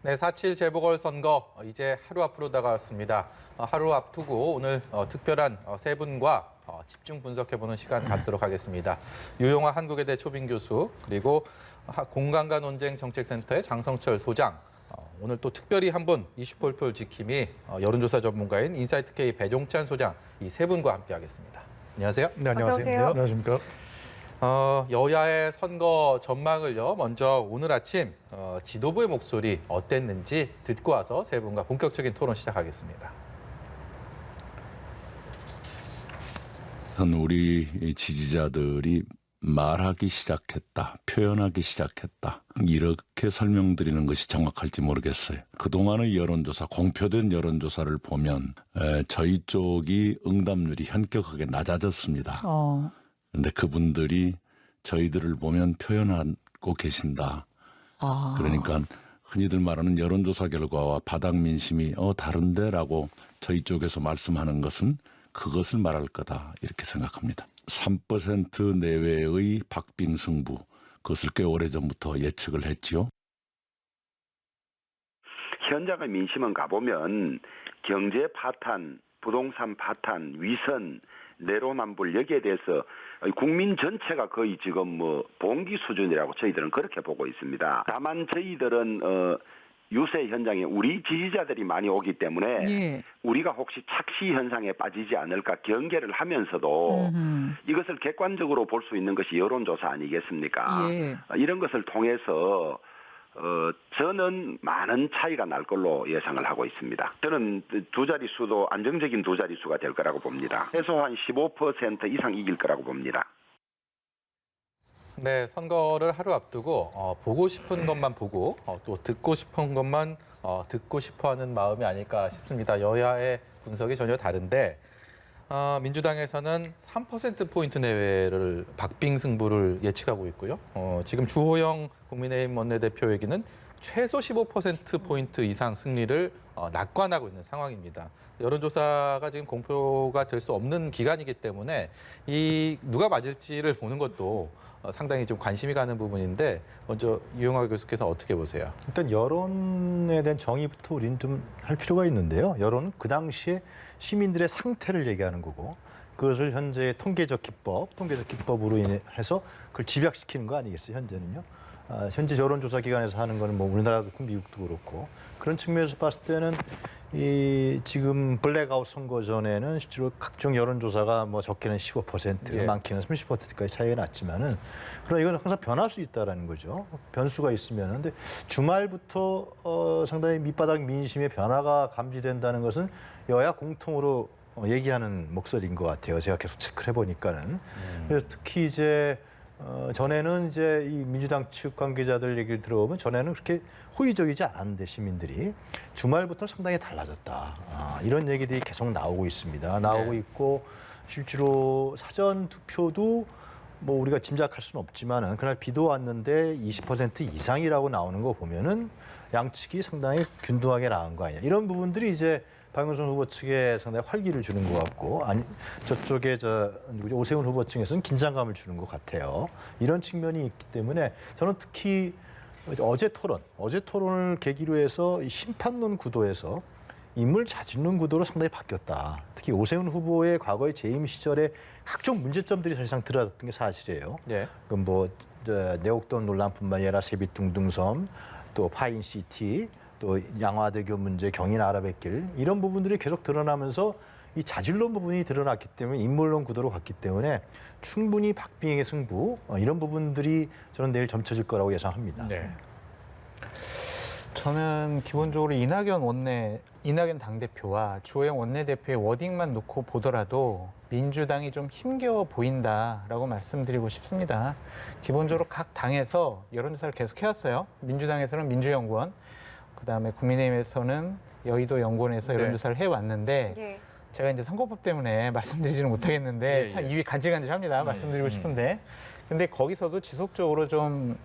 네, 4.7 재보궐선거 이제 하루 앞으로 다가왔습니다. 하루 앞두고 오늘 특별한 세 분과 집중 분석해보는 시간 갖도록 하겠습니다. 유용화 한국외대 초빙 교수, 그리고 공간과 논쟁 정책센터의 장성철 소장, 오늘 또 특별히 한 분 이슈폴폴 지킴이 여론조사 전문가인 인사이트K 배종찬 소장, 이 세 분과 함께하겠습니다. 안녕하세요. 네, 안녕하세요. 어서 오세요. 네, 안녕하십니까. 여야의 선거 전망을요, 먼저 오늘 아침 지도부의 목소리 어땠는지 듣고 와서 세 분과 본격적인 토론 시작하겠습니다. 우리 지지자들이 말하기 시작했다, 표현하기 시작했다, 이렇게 설명드리는 것이 정확할지 모르겠어요. 그동안의 여론조사, 공표된 여론조사를 보면 저희 쪽이 응답률이 현격하게 낮아졌습니다. 그런데 그분들이 저희들을 보면 표현하고 계신다. 그러니까 흔히들 말하는 여론조사 결과와 바닥 민심이 다른데라고 저희 쪽에서 말씀하는 것은 그것을 말할 거다, 이렇게 생각합니다. 3% 내외의 박빙 승부, 그것을 꽤 오래전부터 예측을 했지요. 현장의 민심은 가보면 경제 파탄, 부동산 파탄, 위선, 내로남불, 여기에 대해서 국민 전체가 거의 지금 봉기 수준이라고 저희들은 그렇게 보고 있습니다. 다만 저희들은 유세 현장에 우리 지지자들이 많이 오기 때문에 우리가 혹시 착시 현상에 빠지지 않을까 경계를 하면서도 이것을 객관적으로 볼 수 있는 것이 여론조사 아니겠습니까? 이런 것을 통해서 저는 많은 차이가 날 걸로 예상을 하고 있습니다. 저는 두 자릿수도 안정적인 두 자릿수가 될 거라고 봅니다. 최소한 15% 이상 이길 거라고 봅니다. 네, 선거를 하루 앞두고 보고 싶은 것만 보고 또 듣고 싶은 것만 듣고 싶어하는 마음이 아닐까 싶습니다. 여야의 분석이 전혀 다른데 민주당에서는 3%포인트 내외를 박빙 승부를 예측하고 있고요. 지금 주호영 국민의힘 원내대표 얘기는 최소 15%포인트 이상 승리를 낙관하고 있는 상황입니다. 여론조사가 지금 공표가 될 수 없는 기간이기 때문에 이 누가 맞을지를 보는 것도 상당히 좀 관심이 가는 부분인데, 먼저 유용화 교수께서 어떻게 보세요? 일단 여론에 대한 정의부터 우리는 좀 할 필요가 있는데요. 여론은 그 당시에 시민들의 상태를 얘기하는 거고, 그것을 현재 통계적 기법으로 인해서 그걸 집약시키는 거 아니겠어요, 현재는요. 현재 여론조사 기관에서 하는 거는 뭐 우리나라도 그렇고 미국도 그렇고, 그런 측면에서 봤을 때는 이 지금 블랙아웃 선거 전에는 실제로 각종 여론조사가 뭐 적게는 15%, 많게는 30%까지 차이가 났지만은, 그러나 이건 항상 변할 수 있다라는 거죠. 변수가 있으면. 근데 주말부터 상당히 밑바닥 민심의 변화가 감지된다는 것은 여야 공통으로 얘기하는 목소리인 것 같아요. 제가 계속 체크를 해보니까는. 그래서 특히 이제 전에는 이제 이 민주당 측 관계자들 얘기를 들어보면 전에는 그렇게 호의적이지 않았는데 시민들이 주말부터 상당히 달라졌다. 이런 얘기들이 계속 나오고 있습니다. 나오고 있고, 실제로 사전 투표도 뭐 우리가 짐작할 수는 없지만은 그날 비도 왔는데 20% 이상이라고 나오는 거 보면은 양측이 상당히 균등하게 나온 거 아니냐. 이런 부분들이 이제 박영선 후보 측에 상당히 활기를 주는 것 같고, 아니 저쪽에 오세훈 후보 측에서는 긴장감을 주는 것 같아요. 이런 측면이 있기 때문에 저는 특히 어제 토론을 계기로 해서 이 심판론 구도에서 인물 자질론 구도로 상당히 바뀌었다. 특히 오세훈 후보의 과거의 재임 시절에 각종 문제점들이 사실상 드러났던 게 사실이에요. 그럼 뭐 내곡동 논란뿐만 아니라 세빛둥둥섬, 또 파인시티, 또 양화대교 문제, 경인 아라뱃길, 이런 부분들이 계속 드러나면서 이 자질론 부분이 드러났기 때문에 인물론 구도로 갔기 때문에 충분히 박빙의 승부, 이런 부분들이 저는 내일 점쳐질 거라고 예상합니다. 저는 기본적으로 이낙연 당대표와 주호영 원내대표의 워딩만 놓고 보더라도 민주당이 좀 힘겨워 보인다라고 말씀드리고 싶습니다. 기본적으로 각 당에서 여론조사를 계속 해왔어요. 민주당에서는 민주연구원, 그다음에 국민의힘에서는 여의도 연구원에서 여론조사를 해왔는데, 제가 이제 선거법 때문에 말씀드리지는 못하겠는데 참 입이 간질간질합니다. 말씀드리고 싶은데. 근데 거기서도 지속적으로 좀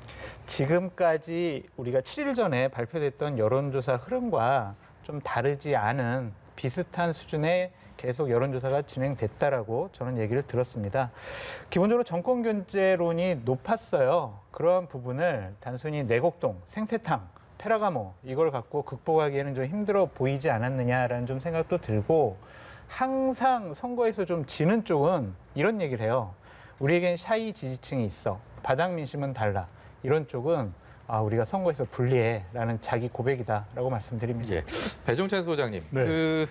지금까지 우리가 7일 전에 발표됐던 여론조사 흐름과 좀 다르지 않은 비슷한 수준의 계속 여론조사가 진행됐다라고 저는 얘기를 들었습니다. 기본적으로 정권 견제론이 높았어요. 그러한 부분을 단순히 내곡동, 생태탕, 페라가모 이걸 갖고 극복하기에는 좀 힘들어 보이지 않았느냐라는 좀 생각도 들고 항상 선거에서 좀 지는 쪽은 이런 얘기를 해요. 우리에겐 샤이 지지층이 있어. 바닥 민심은 달라. 이런 쪽은 우리가 선거에서 불리해라는 자기 고백이다라고 말씀드립니다. 예. 배종찬 소장님, 네.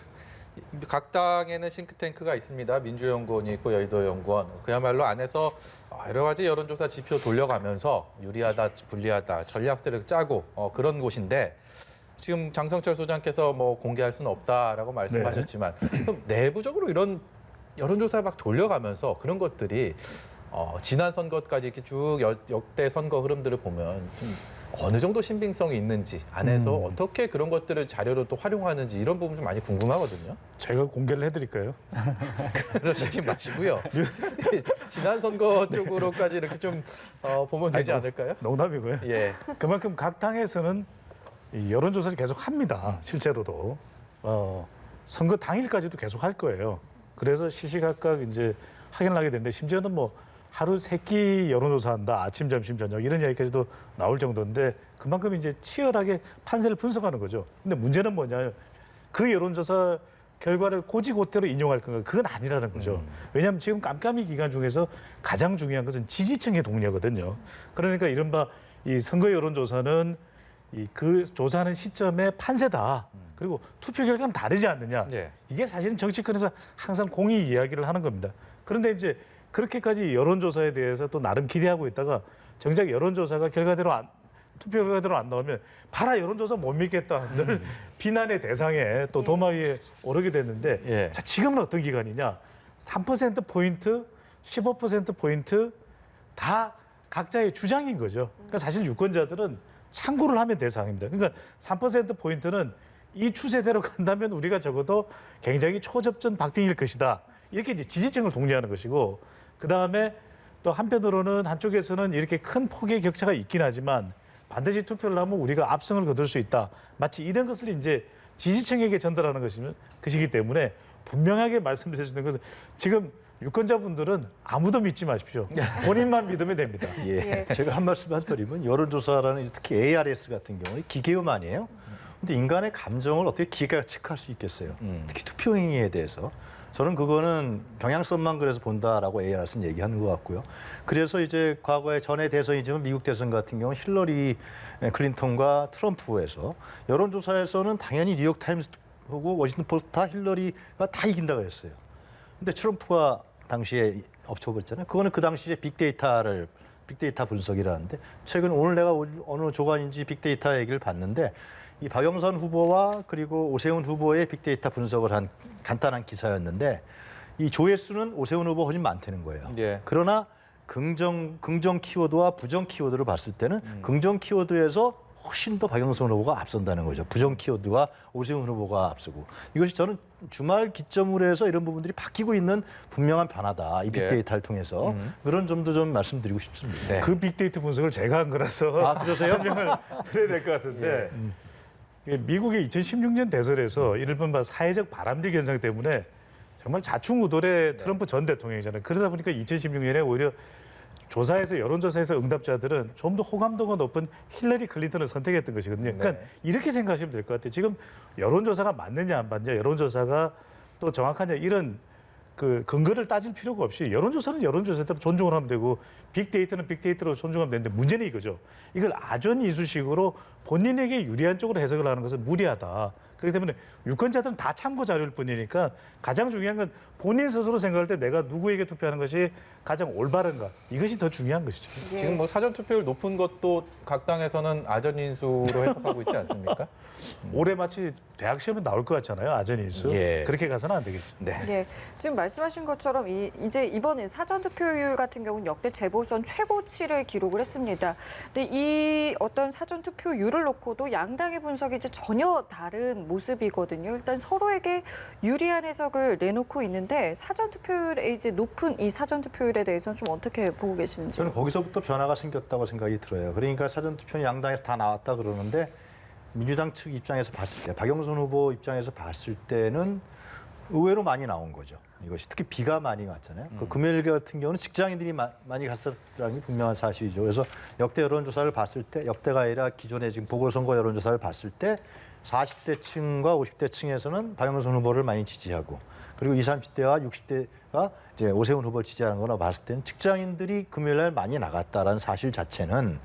각 당에는 싱크탱크가 있습니다. 민주연구원이 있고 여의도연구원. 그야말로 안에서 여러 가지 여론조사 지표 돌려가면서 유리하다, 불리하다 전략들을 짜고 그런 곳인데 지금 장성철 소장께서 뭐 공개할 수는 없다라고 말씀하셨지만 그럼 내부적으로 이런 여론조사 막 돌려가면서 그런 것들이 지난 선거까지 이렇게 쭉 역대 선거 흐름들을 보면 좀 어느 정도 신빙성이 있는지 안에서 어떻게 그런 것들을 자료로 또 활용하는지 이런 부분 좀 많이 궁금하거든요. 제가 공개를 해드릴까요? 그러시지 마시고요. 지난 선거 쪽으로까지 이렇게 좀 보면 되지 않을까요? 농담이고요. 예. 그만큼 각 당에서는 이 여론조사를 계속 합니다. 실제로도 선거 당일까지도 계속 할 거예요. 그래서 시시각각 이제 확인을 하게 되는데 심지어는 뭐 하루 3끼 여론조사한다. 아침, 점심, 저녁 이런 이야기까지도 나올 정도인데 그만큼 이제 치열하게 판세를 분석하는 거죠. 근데 문제는 뭐냐? 그 여론조사 결과를 고지고대로 인용할 건가? 그건 아니라는 거죠. 왜냐하면 지금 깜깜이 기간 중에서 가장 중요한 것은 지지층의 동료거든요. 그러니까 이른바 이 선거 여론조사는 그 조사하는 시점의 판세다. 그리고 투표 결과는 다르지 않느냐. 예. 이게 사실은 정치권에서 항상 공의 이야기를 하는 겁니다. 그런데 이제 그렇게까지 여론조사에 대해서 또 나름 기대하고 있다가 정작 여론조사가 투표 결과대로 안 나오면 봐라 여론조사 못 믿겠다. 늘 비난의 대상에 또 도마 위에 오르게 됐는데 예. 자 지금은 어떤 기간이냐. 3%포인트, 15%포인트 다 각자의 주장인 거죠. 그러니까 사실 유권자들은 참고를 하면 대상입니다. 그러니까 3%포인트는 이 추세대로 간다면 우리가 적어도 굉장히 초접전 박빙일 것이다. 이렇게 이제 지지층을 독려하는 것이고 그다음에 또 한편으로는 한쪽에서는 이렇게 큰 폭의 격차가 있긴 하지만 반드시 투표를 하면 우리가 압승을 거둘 수 있다. 마치 이런 것을 이제 지지층에게 전달하는 것이기 때문에 분명하게 말씀드릴 수 있는 것은 지금 유권자분들은 아무도 믿지 마십시오. 본인만 믿으면 됩니다. 예. 제가 한 말씀 드리면 여론조사라는 특히 ARS 같은 경우는 기계음 아니에요. 근데 인간의 감정을 어떻게 기계가 체크할 수 있겠어요. 특히 투표 행위에 대해서. 저는 그거는 경향성만 그래서 본다라고 ARS는 얘기하는 것 같고요. 그래서 이제 과거에 전에 대선이지만 미국 대선 같은 경우는 힐러리 클린턴과 트럼프에서 여론조사에서는 당연히 뉴욕타임스하고 워싱턴 포스트 다 힐러리가 다 이긴다고 했어요. 근데 트럼프가 당시에 엎쳐버렸잖아요. 그거는 그 당시에 빅데이터 분석이라는데 최근 오늘 내가 어느 조간인지 빅데이터 얘기를 봤는데 이 박영선 후보와 그리고 오세훈 후보의 빅데이터 분석을 한 간단한 기사였는데 이 조회수는 오세훈 후보 훨씬 많다는 거예요. 예. 그러나 긍정 키워드와 부정 키워드를 봤을 때는 긍정 키워드에서 훨씬 더 박영선 후보가 앞선다는 거죠. 부정 키워드와 오세훈 후보가 앞서고 이것이 저는 주말 기점으로 해서 이런 부분들이 바뀌고 있는 분명한 변화다. 이 빅데이터를 통해서 그런 점도 좀 말씀드리고 싶습니다. 네. 그 빅데이터 분석을 제가 한 거라서 그러세요? 설명을 드려야 될 것 같은데 미국의 2016년 대선에서 이른바 사회적 바람직 현상 때문에 정말 좌충우돌의 트럼프 전 대통령이잖아요. 그러다 보니까 2016년에 오히려 조사에서 여론조사에서 응답자들은 좀 더 호감도가 높은 힐러리 클린턴을 선택했던 것이거든요. 그러니까 이렇게 생각하시면 될 것 같아요. 지금 여론조사가 맞느냐 안 맞느냐, 여론조사가 또 정확하냐 이런 그 근거를 따질 필요가 없이 여론조사는 여론조사대로 존중을 하면 되고 빅데이터는 빅데이터로 존중하면 되는데 문제는 이거죠. 이걸 아전 이수식으로 본인에게 유리한 쪽으로 해석을 하는 것은 무리하다. 그렇기 때문에 유권자들은 다 참고 자료일 뿐이니까 가장 중요한 건 본인 스스로 생각할 때 내가 누구에게 투표하는 것이 가장 올바른가 이것이 더 중요한 것이죠. 지금 뭐 사전 투표율 높은 것도 각 당에서는 아전 인수로 해석하고 있지 않습니까? 올해 마치 대학 시험에 나올 것 같잖아요. 아전 인수. 예. 그렇게 가서는 안 되겠죠. 네. 예, 지금 말씀하신 것처럼 이제 이번에 사전 투표율 같은 경우는 역대 재보선 최고치를 기록을 했습니다. 근데 이 어떤 사전 투표율을 놓고도 양당의 분석이 이제 전혀 다른 모습이거든요. 일단 서로에게 유리한 해석을 내놓고 있는데 사전 투표율에 이제 높은 이 사전 투표율에 대해서는 좀 어떻게 보고 계시는지? 저는 거기서부터 변화가 생겼다고 생각이 들어요. 그러니까 사전투표는 양당에서 다 나왔다 그러는데 민주당 측 입장에서 봤을 때 박영선 후보 입장에서 봤을 때는 의외로 많이 나온 거죠. 이것이 특히 비가 많이 왔잖아요. 그 금요일 같은 경우는 직장인들이 많이 갔었다는 게 분명한 사실이죠. 그래서 역대 여론조사를 봤을 때, 역대가 아니라 기존의 지금 보궐선거 여론조사를 봤을 때 40대층과 50대층에서는 박영선 후보를 많이 지지하고, 그리고 20, 30대와 60대가 이제 오세훈 후보를 지지하는 거나 봤을 때는 직장인들이 금요일 날 많이 나갔다라는 사실 자체는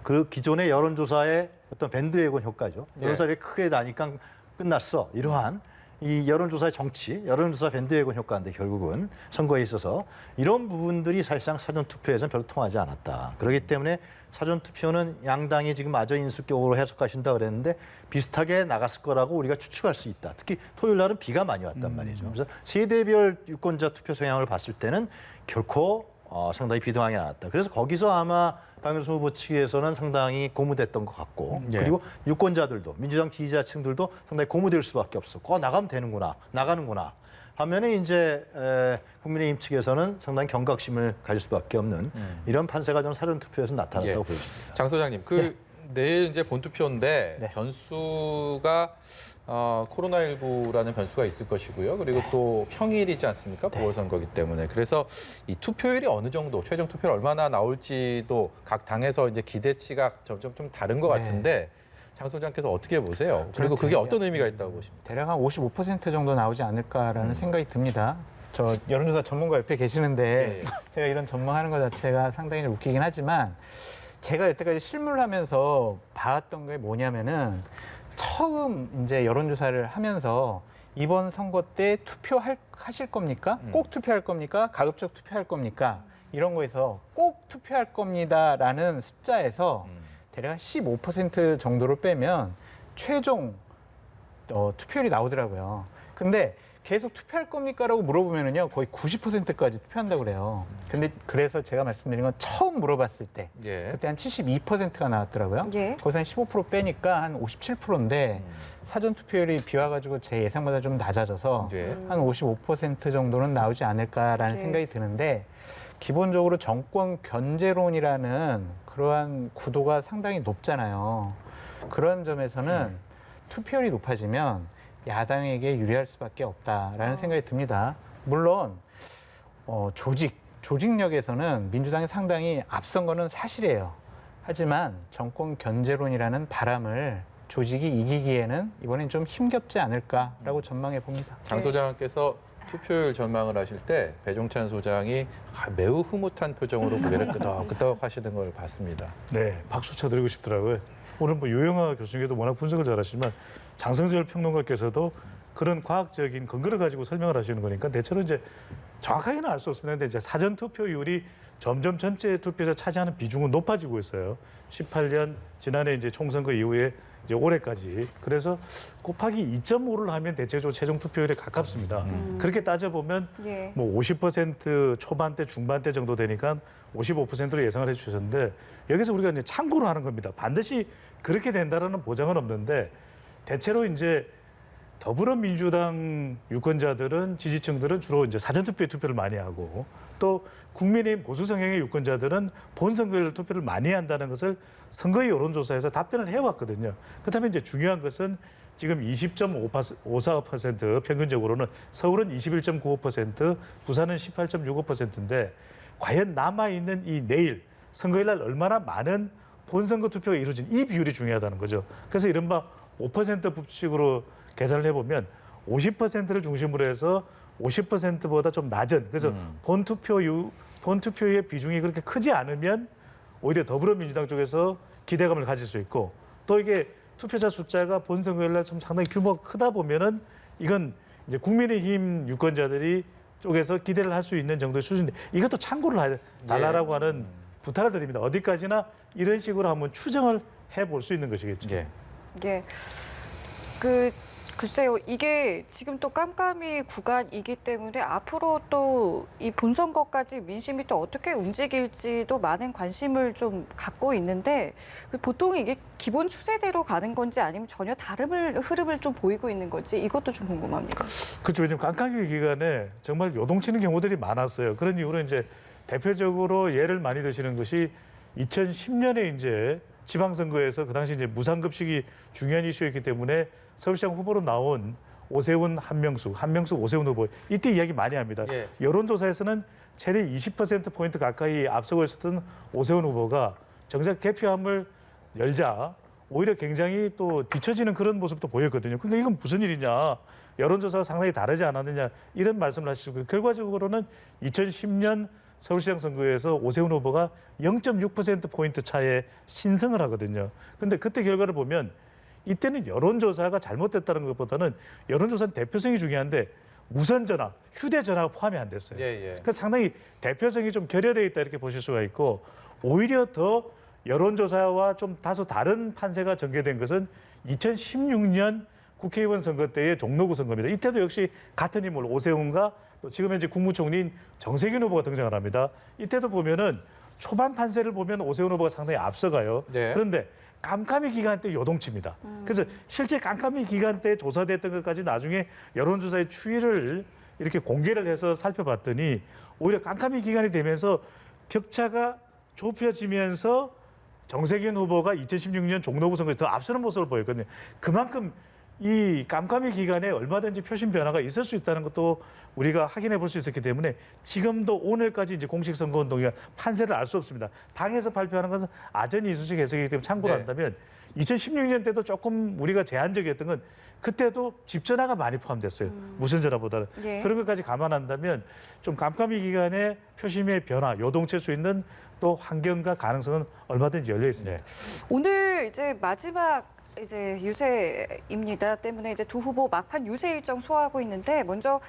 그 기존의 여론조사의 어떤 밴드웨건 효과죠. 여론조사를 크게 나니까 끝났어. 이러한 이 여론조사의 정치, 여론조사 밴드웨건 효과인데 결국은 선거에 있어서 이런 부분들이 사실상 사전투표에서는 별로 통하지 않았다. 그렇기 때문에 사전투표는 양당이 지금 마저 인수격으로 해석하신다 그랬는데 비슷하게 나갔을 거라고 우리가 추측할 수 있다. 특히 토요일 날은 비가 많이 왔단 말이죠. 그래서 세대별 유권자 투표 성향을 봤을 때는 결코 상당히 비등하게 나왔다. 그래서 거기서 아마 박영선 후보 측에서는 상당히 고무됐던 것 같고, 예. 그리고 유권자들도, 민주당 지지자층들도 상당히 고무될 수밖에 없었고, 나가면 되는구나, 나가는구나 하면은 이제 국민의힘 측에서는 상당히 경각심을 가질 수밖에 없는 이런 판세가 저는 사전투표에서 나타났다고 예. 보여집니다. 장 소장님, 내일 이제 본투표인데 네. 변수가 코로나19라는 변수가 있을 것이고요. 그리고 또 평일이지 않습니까? 보궐선거기 때문에. 그래서 이 투표율이 어느 정도, 최종 투표율 얼마나 나올지도 각 당에서 이제 기대치가 점점 좀 다른 것 같은데 장 소장께서 어떻게 보세요? 그리고 그게 어떤 의미가 있다고 보십니까? 대략 한 55% 정도 나오지 않을까라는 생각이 듭니다. 저 여론조사 전문가 옆에 계시는데 제가 이런 전망하는 것 자체가 상당히 좀 웃기긴 하지만 제가 여태까지 실무를 하면서 봐왔던 게 뭐냐면은 처음 이제 여론조사를 하면서 이번 선거 때 투표하실 겁니까? 꼭 투표할 겁니까? 가급적 투표할 겁니까? 이런 거에서 꼭 투표할 겁니다라는 숫자에서 대략 15% 정도를 빼면 최종 투표율이 나오더라고요. 근데 계속 투표할 겁니까라고 물어보면은요 거의 90%까지 투표한다고 그래요. 근데 그래서 제가 말씀드린 건 처음 물어봤을 때 예. 그때 한 72%가 나왔더라고요. 예. 거기서 한 15% 빼니까 한 57%인데 사전 투표율이 비와 가지고 제 예상보다 좀 낮아져서 예. 한 55% 정도는 나오지 않을까라는 예. 생각이 드는데 기본적으로 정권 견제론이라는 그러한 구도가 상당히 높잖아요. 그런 점에서는 투표율이 높아지면 야당에게 유리할 수밖에 없다라는 생각이 듭니다. 물론 조직력에서는 민주당이 상당히 앞선 거는 사실이에요. 하지만 정권 견제론이라는 바람을 조직이 이기기에는 이번엔 좀 힘겹지 않을까라고 전망해 봅니다. 장 소장께서 투표율 전망을 하실 때 배종찬 소장이 매우 흐뭇한 표정으로 고개를 끄덕끄덕 하시는 걸 봤습니다. 네, 박수 쳐드리고 싶더라고요. 오늘 뭐 유영아 교수님께도 워낙 분석을 잘하시지만 장성철 평론가께서도 그런 과학적인 근거를 가지고 설명을 하시는 거니까 대체로 이제 정확하게는 알 수 없습니다. 이제 사전 투표율이 점점 전체 투표에서 차지하는 비중은 높아지고 있어요. 18년 지난해 이제 총선거 이후에 이제 올해까지. 그래서 곱하기 2.5를 하면 대체적으로 최종 투표율에 가깝습니다. 그렇게 따져보면 예. 뭐 50% 초반대, 중반대 정도 되니까 55%로 예상을 해주셨는데 여기서 우리가 이제 참고로 하는 겁니다. 반드시 그렇게 된다라는 보장은 없는데 대체로 이제 더불어민주당 유권자들은 지지층들은 주로 이제 사전투표에 투표를 많이 하고 또 국민의힘 보수 성향의 유권자들은 본선거일 투표를 많이 한다는 것을 선거의 여론조사에서 답변을 해왔거든요. 그렇다면 이제 중요한 것은 지금 20.54% 평균적으로는 서울은 21.95%, 부산은 18.65%인데 과연 남아있는 이 내일 선거일 날 얼마나 많은 본선거 투표가 이루어진 이 비율이 중요하다는 거죠. 그래서 이른바 5% 법칙으로 계산을 해보면 50%를 중심으로 해서 50%보다 좀 낮은 그래서 본투표의 비중이 그렇게 크지 않으면 오히려 더불어민주당 쪽에서 기대감을 가질 수 있고 또 이게 투표자 숫자가 본선거일 날 좀 상당히 규모가 크다 보면은 이건 이제 국민의힘 유권자들이 쪽에서 기대를 할 수 있는 정도의 수준인데 이것도 참고를 달라라고 하는 부탁을 드립니다. 어디까지나 이런 식으로 한번 추정을 해볼 수 있는 것이겠죠. 예. 예. 글쎄요, 이게 지금 또 깜깜이 구간이기 때문에 앞으로 또 이 본선거까지 민심이 또 어떻게 움직일지도 많은 관심을 좀 갖고 있는데 보통 이게 기본 추세대로 가는 건지 아니면 전혀 다른 흐름을 좀 보이고 있는 건지 이것도 좀 궁금합니다. 그렇죠. 요즘 깜깜이 기간에 정말 요동치는 경우들이 많았어요. 그런 이유로 이제 대표적으로 예를 많이 드시는 것이 2010년에 이제 지방선거에서 그 당시 이제 무상급식이 중요한 이슈였기 때문에 서울시장 후보로 나온 오세훈, 한명숙, 오세훈 후보 이때 이야기 많이 합니다. 예. 여론조사에서는 최대 20%포인트 가까이 앞서고 있었던 오세훈 후보가 정작 개표함을 열자 오히려 굉장히 또 뒤처지는 그런 모습도 보였거든요. 그러니까 이건 무슨 일이냐. 여론조사가 상당히 다르지 않았느냐 이런 말씀을 하시고 결과적으로는 2010년 서울시장 선거에서 오세훈 후보가 0.6%포인트 차에 신승을 하거든요. 근데 그때 결과를 보면 이때는 여론조사가 잘못됐다는 것보다는 여론조사는 대표성이 중요한데 무선전화, 휴대전화가 포함이 안 됐어요. 예, 예. 그러니까 상당히 대표성이 좀 결여되어 있다 이렇게 보실 수가 있고 오히려 더 여론조사와 좀 다소 다른 판세가 전개된 것은 2016년 국회의원 선거 때의 종로구 선거입니다. 이때도 역시 같은 인물 오세훈과 또 지금 현재 국무총리인 정세균 후보가 등장을 합니다. 이때도 보면은 초반 판세를 보면 오세훈 후보가 상당히 앞서가요. 네. 그런데 깜깜이 기간 때 요동칩니다. 그래서 실제 깜깜이 기간 때 조사됐던 것까지 나중에 여론조사의 추이를 이렇게 공개를 해서 살펴봤더니 오히려 깜깜이 기간이 되면서 격차가 좁혀지면서 정세균 후보가 2016년 종로구 선거에 더 앞서는 모습을 보였거든요. 그만큼 이 깜깜이 기간에 얼마든지 표심 변화가 있을 수 있다는 것도 우리가 확인해 볼 수 있었기 때문에 지금도 오늘까지 이제 공식 선거운동이 판세를 알 수 없습니다. 당에서 발표하는 것은 아전이 이수식 해석이기 때문에 참고로 네. 한다면 2016년 때도 조금 우리가 제한적이었던 건 그때도 집 전화가 많이 포함됐어요. 무선 전화보다는. 예. 그런 것까지 감안한다면 좀 깜깜이 기간에 표심의 변화, 요동칠 수 있는 또 환경과 가능성은 얼마든지 열려 있습니다. 네. 오늘 이제 마지막 이제 유세입니다. 때문에 이제 두 후보 막판 유세 일정 소화하고 있는데 먼저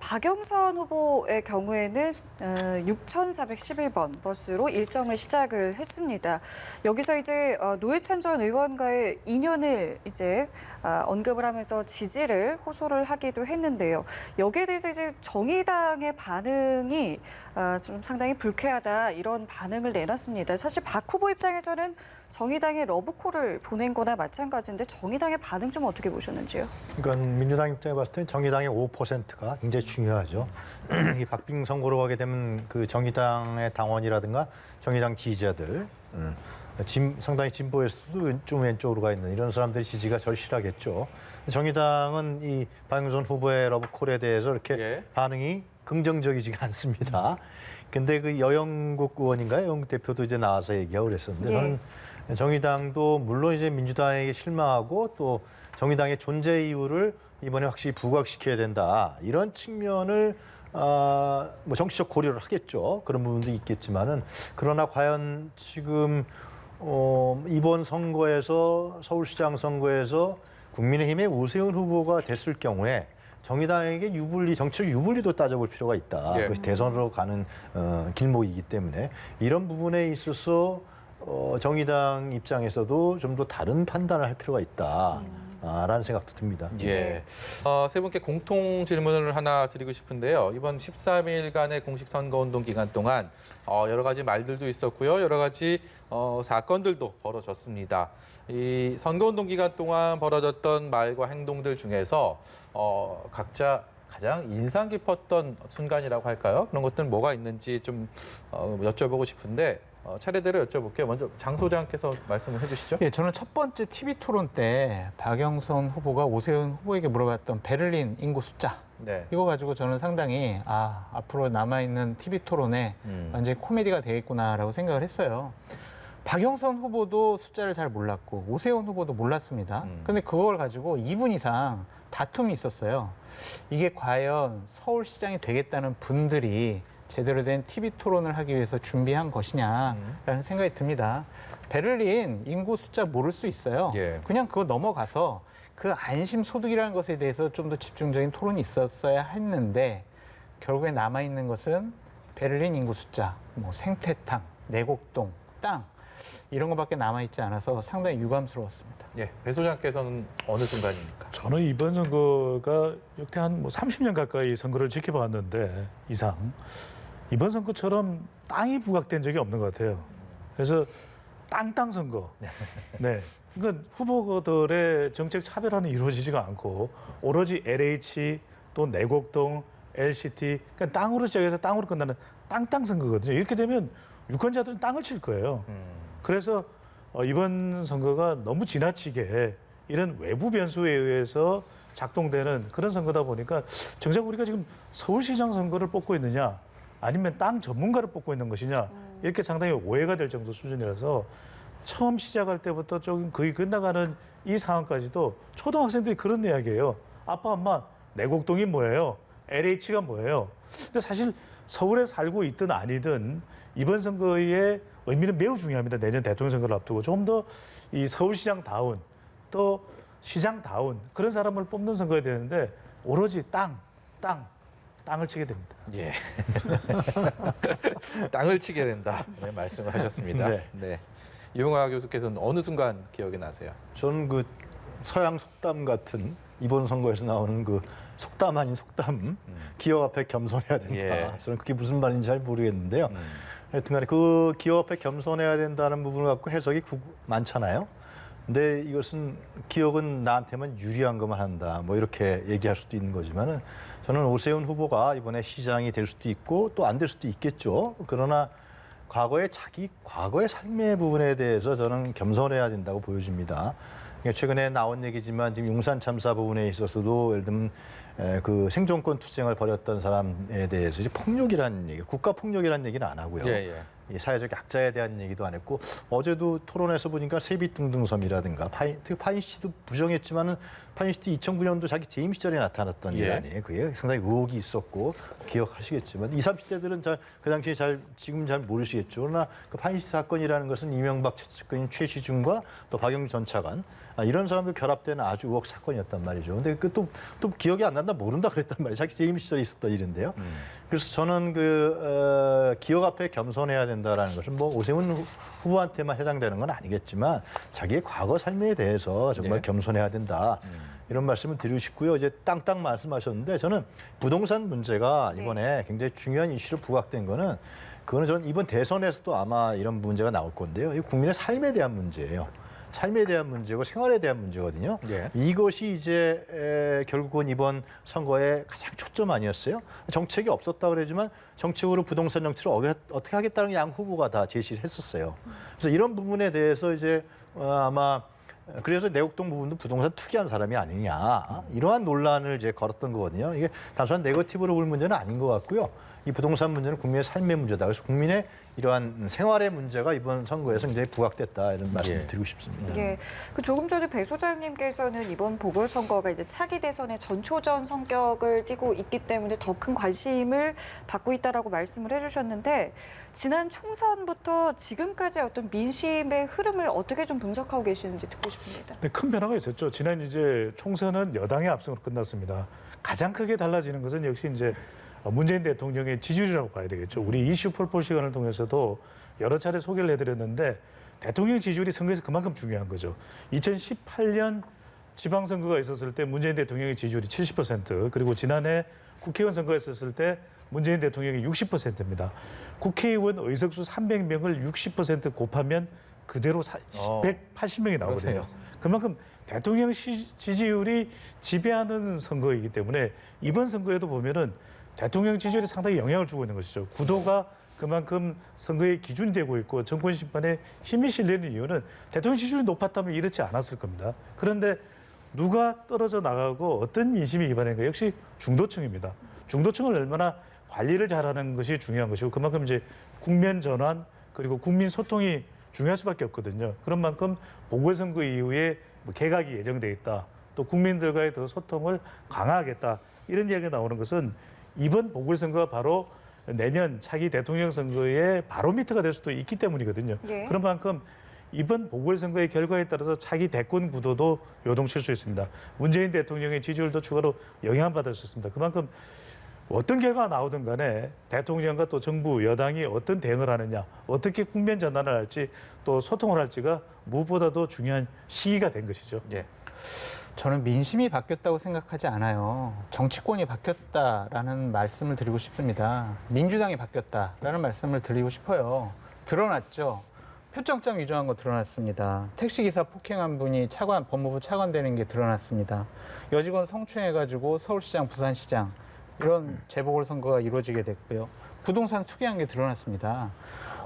박영선 후보의 경우에는 6,411번 버스로 일정을 시작을 했습니다. 여기서 이제 노회찬 전 의원과의 인연을 이제 언급을 하면서 지지를 호소를 하기도 했는데요. 여기에 대해서 이제 정의당의 반응이 좀 상당히 불쾌하다 이런 반응을 내놨습니다. 사실 박 후보 입장에서는 정의당의 러브콜을 보낸 거나 마찬가지인데 정의당의 반응 좀 어떻게 보셨는지요? 그러니까 민주당 입장에 봤을 때 정의당의 5%가 굉장히 중요하죠. 이 박빙 선거로 가게 되면 그 정의당의 당원이라든가 정의당 지지자들, 상당히 진보에서도 좀 왼쪽으로 가 있는 이런 사람들의 지지가 절실하겠죠. 정의당은 이 박영선 후보의 러브콜에 대해서 이렇게 예. 반응이 긍정적이지가 않습니다. 근데 그 여영국 의원인가요? 여영국 대표도 이제 나와서 얘기하고 그랬었는데 예. 저는 정의당도 물론 이제 민주당에게 실망하고 또 정의당의 존재 이유를 이번에 확실히 부각시켜야 된다 이런 측면을 뭐 정치적 고려를 하겠죠. 그런 부분도 있겠지만은 그러나 과연 지금 이번 선거에서 서울시장 선거에서 국민의힘의 오세훈 후보가 됐을 경우에 정의당에게 유불리, 정치적 유불리도 따져볼 필요가 있다. 예. 그것이 대선으로 가는 길목이기 때문에 이런 부분에 있어서 정의당 입장에서도 좀 더 다른 판단을 할 필요가 있다라는 생각도 듭니다. 예. 세 분께 공통 질문을 하나 드리고 싶은데요. 이번 13일간의 공식 선거운동 기간 동안 여러 가지 말들도 있었고요. 여러 가지 사건들도 벌어졌습니다. 이 선거운동 기간 동안 벌어졌던 말과 행동들 중에서 각자 가장 인상 깊었던 순간이라고 할까요? 그런 것들은 뭐가 있는지 좀 여쭤보고 싶은데 차례대로 여쭤볼게요. 먼저 장 소장께서 말씀을 해주시죠. 예, 저는 첫 번째 TV 토론 때 박영선 후보가 오세훈 후보에게 물어봤던 베를린 인구 숫자 네. 이거 가지고 저는 상당히 앞으로 남아있는 TV 토론에 완전히 코미디가 되겠구나라고 생각을 했어요. 박영선 후보도 숫자를 잘 몰랐고 오세훈 후보도 몰랐습니다. 근데 그걸 가지고 2분 이상 다툼이 있었어요. 이게 과연 서울시장이 되겠다는 분들이 제대로 된 TV 토론을 하기 위해서 준비한 것이냐라는 생각이 듭니다. 베를린 인구 숫자 모를 수 있어요. 예. 그냥 그거 넘어가서 그 안심 소득이라는 것에 대해서 좀 더 집중적인 토론이 있었어야 했는데 결국에 남아있는 것은 베를린 인구 숫자, 뭐 생태탕, 내곡동, 땅 이런 것밖에 남아있지 않아서 상당히 유감스러웠습니다. 예. 배 소장께서는 어느 순간입니까? 저는 이번 선거가 역대 한 30년 가까이 선거를 지켜봤는데 이상 이번 선거처럼 땅이 부각된 적이 없는 것 같아요. 그래서 땅 선거. 네. 그러니까 후보들의 정책 차별화는 이루어지지가 않고 오로지 LH 또 내곡동, LCT 그러니까 땅으로 시작해서 땅으로 끝나는 땅 선거거든요. 이렇게 되면 유권자들은 땅을 칠 거예요. 그래서 이번 선거가 너무 지나치게 이런 외부 변수에 의해서 작동되는 그런 선거다 보니까 정작 우리가 지금 서울시장 선거를 뽑고 있느냐 아니면 땅 전문가를 뽑고 있는 것이냐 이렇게 상당히 오해가 될 정도 수준이라서 처음 시작할 때부터 조금 거의 끝나가는 이 상황까지도 초등학생들이 그런 이야기예요. 아빠, 엄마, 내곡동이 뭐예요? LH가 뭐예요? 근데 사실 서울에 살고 있든 아니든 이번 선거의 의미는 매우 중요합니다. 내년 대통령 선거를 앞두고 좀 더 이 서울시장다운 또 시장다운 그런 사람을 뽑는 선거가 되는데 오로지 땅을 치게 됩니다. 예. 땅을 치게 된다. 네, 말씀을 하셨습니다. 네. 네. 유흥화 교수께서는 어느 순간 기억이 나세요? 저는 그 서양 속담 같은 이번 선거에서 나오는 그 속담 아닌 속담, 기업 앞에 겸손해야 된다. 예. 저는 그게 무슨 말인지 잘 모르겠는데요. 하여튼간에 그 기업 앞에 겸손해야 된다는 부분을 갖고 해석이 많잖아요. 근데 이것은 기업은 나한테만 유리한 것만 한다. 뭐 이렇게 얘기할 수도 있는 거지만은 저는 오세훈 후보가 이번에 시장이 될 수도 있고 또 안 될 수도 있겠죠. 그러나 자기 과거의 삶의 부분에 대해서 저는 겸손해야 된다고 보여집니다. 최근에 나온 얘기지만 지금 용산 참사 부분에 있어서도 예를 들면 그 생존권 투쟁을 벌였던 사람에 대해서 이제 폭력이라는 얘기, 국가 폭력이라는 얘기는 안 하고요. 예. 이 사회적 약자에 대한 얘기도 안 했고 어제도 토론에서 보니까 세빛등등섬이라든가 파인시티도 부정했지만은 파인시티 2009년도 자기 재임 시절에 나타났던 일 아니에요. 그게 상당히 의혹이 있었고 기억하시겠지만 20, 30대들은 그 당시에 지금 잘 모르시겠죠. 그러나 그 파인시티 사건이라는 것은 이명박 측근인 최시중과 또 박영주 전 차관 이런 사람들 결합된 아주 의혹 사건이었단 말이죠. 근데 그 또 기억이 안 난다 모른다 그랬단 말이에요. 자기 재임 시절에 있었던 일인데요. 그래서 저는 기억 앞에 겸손해야 된다라는 것은 뭐 오세훈 후보한테만 해당되는 건 아니겠지만 자기의 과거 삶에 대해서 정말 겸손해야 된다. 이런 말씀을 드리고 싶고요. 이제 땅 말씀하셨는데 저는 부동산 문제가 이번에 굉장히 중요한 이슈로 부각된 거는 그거는 저는 이번 대선에서도 아마 이런 문제가 나올 건데요. 이 국민의 삶에 대한 문제예요. 삶에 대한 문제고 생활에 대한 문제거든요. 예. 이것이 이제 결국은 이번 선거의 가장 초점 아니었어요? 정책이 없었다 그러지만 정책으로 부동산 정책을 어떻게 하겠다는 양 후보가 다 제시를 했었어요. 그래서 이런 부분에 대해서 이제 아마 그래서 내곡동 부분도 부동산 투기한 사람이 아니냐 이러한 논란을 이제 걸었던 거거든요. 이게 단순한 네거티브로 볼 문제는 아닌 것 같고요. 이 부동산 문제는 국민의 삶의 문제다. 그래서 국민의 이러한 생활의 문제가 이번 선거에서 굉장히 부각됐다 이런 말씀을 드리고 싶습니다. 예, 그 조금 전에 배 소장님께서는 이번 보궐선거가 이제 차기 대선의 전초전 성격을 띠고 있기 때문에 더 큰 관심을 받고 있다라고 말씀을 해주셨는데 지난 총선부터 지금까지의 어떤 민심의 흐름을 어떻게 좀 분석하고 계시는지 듣고 싶습니다. 네, 큰 변화가 있었죠. 지난 이제 총선은 여당의 압승으로 끝났습니다. 가장 크게 달라지는 것은 역시 이제 문재인 대통령의 지지율이라고 봐야 되겠죠. 우리 이슈 폴폴 시간을 통해서도 여러 차례 소개를 해드렸는데 대통령 지지율이 선거에서 그만큼 중요한 거죠. 2018년 지방선거가 있었을 때 문재인 대통령의 지지율이 70% 그리고 지난해 국회의원 선거가 있었을 때 문재인 대통령이 60%입니다. 국회의원 의석수 300명을 60% 곱하면 그대로 180명이 나오거든요. 그러세요. 그만큼 대통령 지지율이 지배하는 선거이기 때문에 이번 선거에도 보면은 대통령 지지율이 상당히 영향을 주고 있는 것이죠. 구도가 그만큼 선거의 기준이 되고 있고 정권 심판에 힘이 실리는 이유는 대통령 지지율이 높았다면 이렇지 않았을 겁니다. 그런데 누가 떨어져 나가고 어떤 민심이 기반인가 역시 중도층입니다. 중도층을 얼마나 관리를 잘하는 것이 중요한 것이고 그만큼 이제 국면 전환 그리고 국민 소통이 중요할 수밖에 없거든요. 그런 만큼 보궐선거 이후에 개각이 예정돼 있다. 또 국민들과의 더 소통을 강화하겠다. 이런 이야기가 나오는 것은 이번 보궐선거가 바로 내년 차기 대통령 선거의 바로미터가 될 수도 있기 때문이거든요. 예. 그런 만큼 이번 보궐선거의 결과에 따라서 차기 대권 구도도 요동칠 수 있습니다. 문재인 대통령의 지지율도 추가로 영향받을 수 있습니다. 그만큼 어떤 결과가 나오든 간에 대통령과 또 정부, 여당이 어떤 대응을 하느냐, 어떻게 국면 전환을 할지 또 소통을 할지가 무엇보다도 중요한 시기가 된 것이죠. 예. 저는 민심이 바뀌었다고 생각하지 않아요. 정치권이 바뀌었다라는 말씀을 드리고 싶습니다. 민주당이 바뀌었다라는 말씀을 드리고 싶어요. 드러났죠. 표창장 위조한 거 드러났습니다. 택시기사 폭행한 분이 법무부 차관 되는 게 드러났습니다. 여직원 성추행해가지고 서울시장, 부산시장 이런 재보궐선거가 이루어지게 됐고요. 부동산 투기한 게 드러났습니다.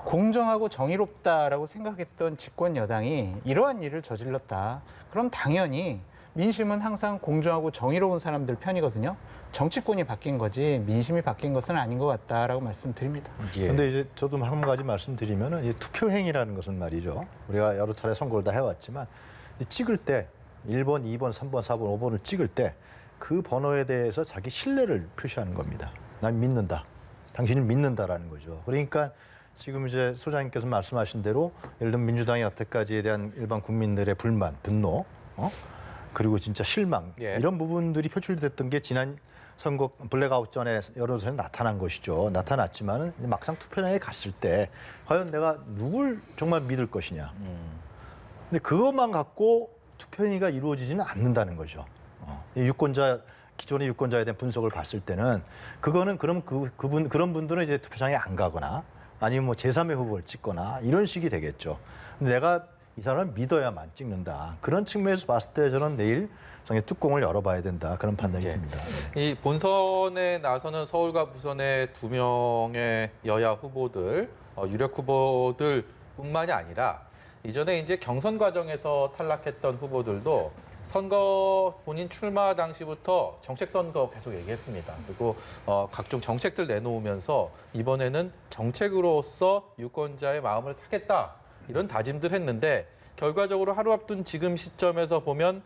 공정하고 정의롭다라고 생각했던 집권 여당이 이러한 일을 저질렀다. 그럼 당연히 민심은 항상 공정하고 정의로운 사람들 편이거든요. 정치권이 바뀐 거지 민심이 바뀐 것은 아닌 것 같다라고 말씀드립니다. 예. 근데 이제 저도 한 가지 말씀드리면은 이 투표행위라는 것은 말이죠. 우리가 여러 차례 선거를 다 해왔지만 이 찍을 때 1번, 2번, 3번, 4번, 5번을 찍을 때 그 번호에 대해서 자기 신뢰를 표시하는 겁니다. 난 믿는다. 당신을 믿는다라는 거죠. 그러니까 지금 이제 소장님께서 말씀하신 대로 예를 들면 민주당의 여태까지에 대한 일반 국민들의 불만, 분노, 그리고 진짜 실망 예. 이런 부분들이 표출됐던 게 지난 선거 블랙아웃 전에 여론조사에 나타난 것이죠. 나타났지만은 막상 투표장에 갔을 때 과연 내가 누굴 정말 믿을 것이냐. 근데 그것만 갖고 투표행위가 이루어지지는 않는다는 거죠. 이 유권자 기존의 유권자에 대한 분석을 봤을 때는 그거는 그럼 그런 분들은 이제 투표장에 안 가거나 아니면 뭐 제3의 후보를 찍거나 이런 식이 되겠죠. 근데 내가 이 사람을 믿어야만 찍는다. 그런 측면에서 봤을 때 저는 내일 정의 뚜껑을 열어봐야 된다. 그런 판단이 예. 듭니다. 이 본선에 나서는 서울과 부산의 2명의 여야 후보들, 유력 후보들뿐만이 아니라 이전에 이제 경선 과정에서 탈락했던 후보들도 선거 본인 출마 당시부터 정책 선거 계속 얘기했습니다. 그리고 각종 정책들 내놓으면서 이번에는 정책으로서 유권자의 마음을 사겠다 이런 다짐들 했는데 결과적으로 하루 앞둔 지금 시점에서 보면